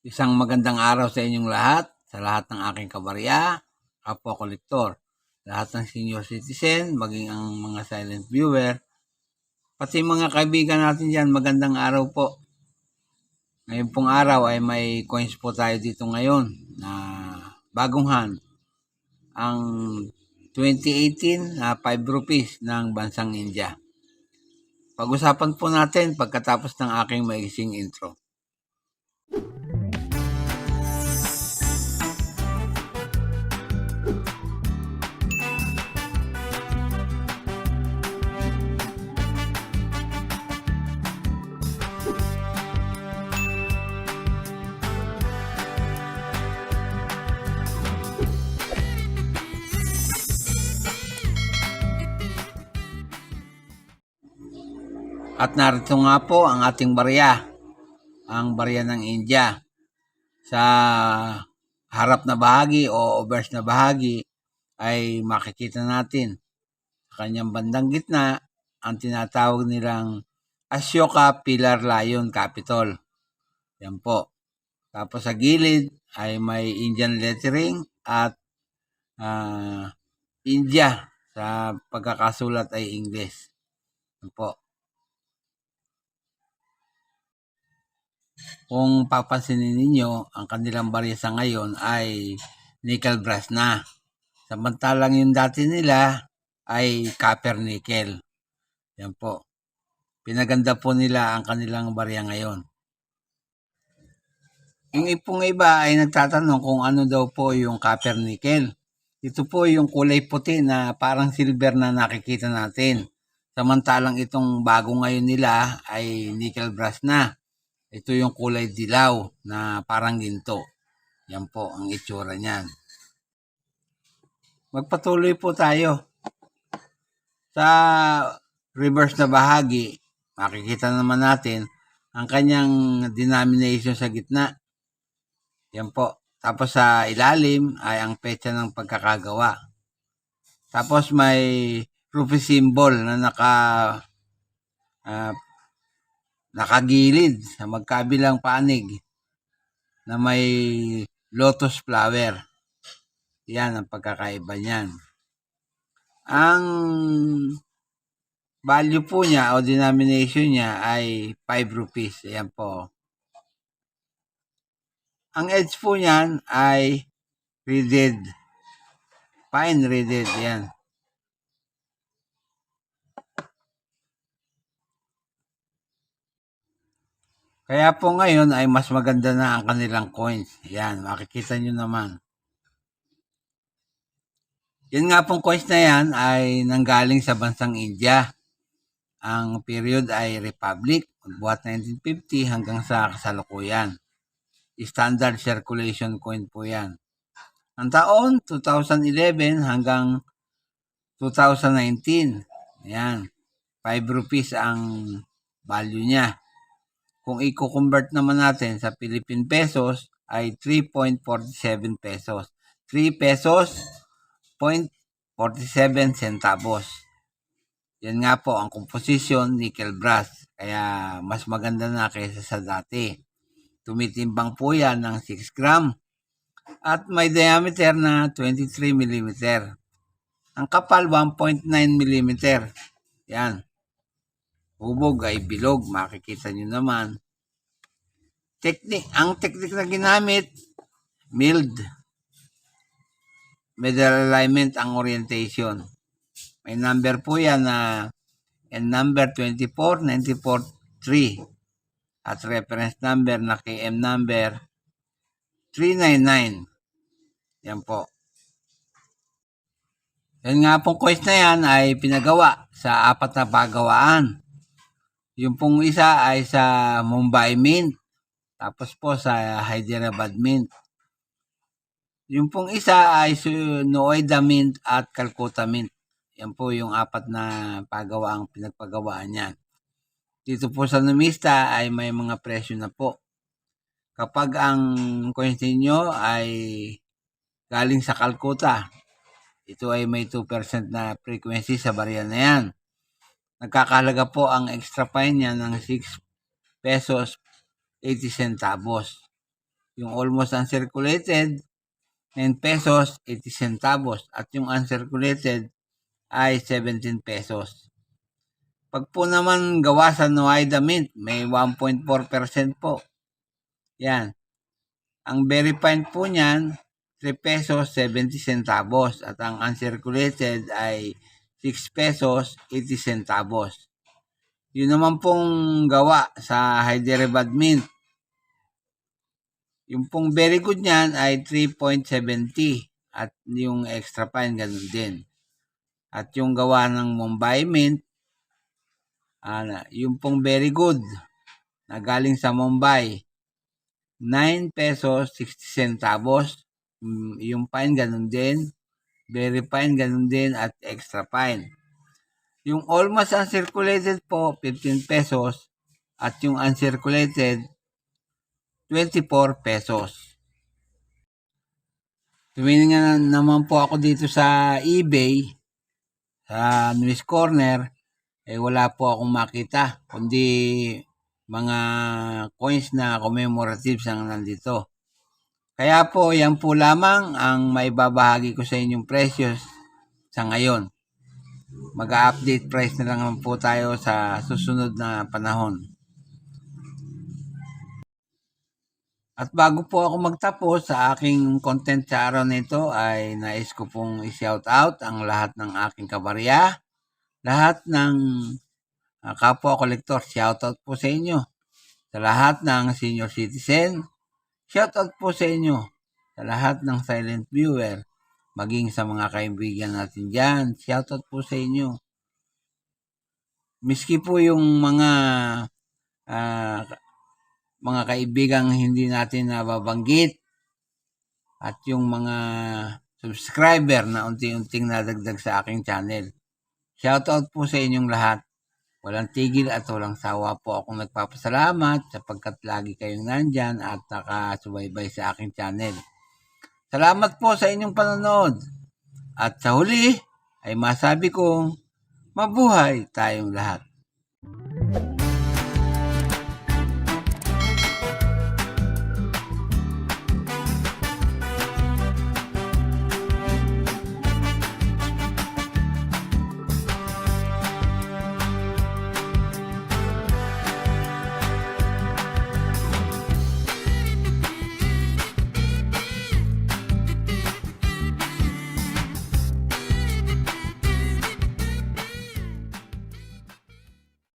Isang magandang araw sa inyong lahat, sa lahat ng aking kabarya, kapwa kolektor, lahat ng senior citizen, maging ang mga silent viewer, pati mga kaibigan natin dyan, magandang araw po. Ngayon pong araw ay may coins po tayo dito ngayon na bagong hand. Ang 2018 na 5 rupees ng bansang India. Pag-usapan po natin pagkatapos ng aking maiksing intro. At narito nga po ang ating barya, ang barya ng India. Sa harap na bahagi o obverse na bahagi ay makikita natin sa kanyang bandang gitna ang tinatawag nilang Ashoka Pillar Lion Capitol. Yan po. Tapos sa gilid ay may Indian lettering at India sa pagkakasulat ay English. Yan po. Kung papansinin ninyo, ang kanilang barya sa ngayon ay nickel brass na. Samantalang yung dati nila ay copper nickel. Yan po. Pinaganda po nila ang kanilang barya ngayon. Yung ipong iba ay nagtatanong kung ano daw po yung copper nickel. Ito po yung kulay puti na parang silver na nakikita natin. Samantalang itong bago ngayon nila ay nickel brass na. Ito yung kulay dilaw na parang ginto. Yan po ang itsura niyan. Magpatuloy po tayo. Sa reverse na bahagi, makikita naman natin ang kanyang denomination sa gitna. Yan po. Tapos sa ilalim ay ang petsa ng pagkakagawa. Tapos may rupee symbol na nakagilid sa magkabilang panig na may lotus flower. Yan ang pagkakaiba niyan. Ang value po niya o denomination niya ay 5 rupees. Ayan po. Ang edge po niyan ay reeded. Fine reeded. Yan. Kaya po ngayon ay mas maganda na ang kanilang coins. Yan, makikita nyo naman. Yan nga pong coins na yan ay nanggaling sa bansang India. Ang period ay Republic, buhat 1950 hanggang sa kasalukuyan. Standard circulation coin po yan. Ang taon, 2011 hanggang 2019. Ayan, 5 rupees ang value niya. Kung i-convert naman natin sa Philippine pesos ay 3.47 pesos. 3 pesos 0.47 centavos. Yan nga po ang composition nickel brass. Kaya mas maganda na kaysa sa dati. Tumitimbang po yan ng 6 gram. At may diameter na 23 mm. Ang kapal 1.9 mm. Yan. Hubog ay bilog. Makikita nyo naman. Ang technique na ginamit, milled. Middle alignment ang orientation. May number po yan na N number 24943 at reference number na KM number 399. Yan po. Yan nga pong coins na yan ay pinagawa sa 4 na pagawaan. Yung pong isa ay sa Mumbai Mint. Tapos po sa Hyderabad Mint. Yung pong isa ay Noida Mint at Calcutta Mint. Yan po yung 4 na pagawaang pinagpagawaan niyan. Dito po sa numista ay may mga presyo na po. Kapag ang coins ninyo ay galing sa Calcutta, ito ay may 2% na frequency sa barya na yan. Nagkakahalaga po ang extra fine niya ng 6 pesos 80 centavos. Yung almost uncirculated, 9 pesos 80 centavos. At yung uncirculated ay 17 pesos. Pag po naman gawa sa Nuaida Mint, may 1.4% po. Yan. Ang very fine po niyan, 3 pesos 70 centavos. At ang uncirculated ay 6 pesos 80 centavos. Yun naman pong gawa sa Hyderabad Mint. Yung pong very good niyan ay 3.70 at yung extra fine ganun din. At yung gawa ng Mumbai Mint, yung pong very good na galing sa Mumbai, 9 pesos 60 centavos. Yung fine ganun din, very fine ganun din at extra fine. Yung almost uncirculated po, 15 pesos at yung uncirculated, 24 pesos. Tumingin nga naman po ako dito sa eBay, sa News Corner, wala po akong makita, kundi mga coins na commemoratives ang nandito. Kaya po, yan po lamang ang maibabahagi ko sa inyong precious sa ngayon. Mag-update price na lang po tayo sa susunod na panahon. At bago po ako magtapos sa aking content sa araw nito ay nais ko pong i-shout out ang lahat ng aking kabarya, lahat ng kapwa kolektor, shout out po sa inyo. Sa lahat ng senior citizen, shout out po sa inyo. Sa lahat ng silent viewer, maging sa mga kaibigan natin dyan, shout out po sa inyo. Miski po yung mga kaibigang hindi natin nababanggit at yung mga subscriber na unti-unting nadagdag sa aking channel. Shoutout po sa inyong lahat. Walang tigil at walang sawa po akong nagpapasalamat sapagkat lagi kayong nandyan at nakasubaybay sa aking channel. Salamat po sa inyong panonood. At sa huli ay masabi kong mabuhay tayong lahat.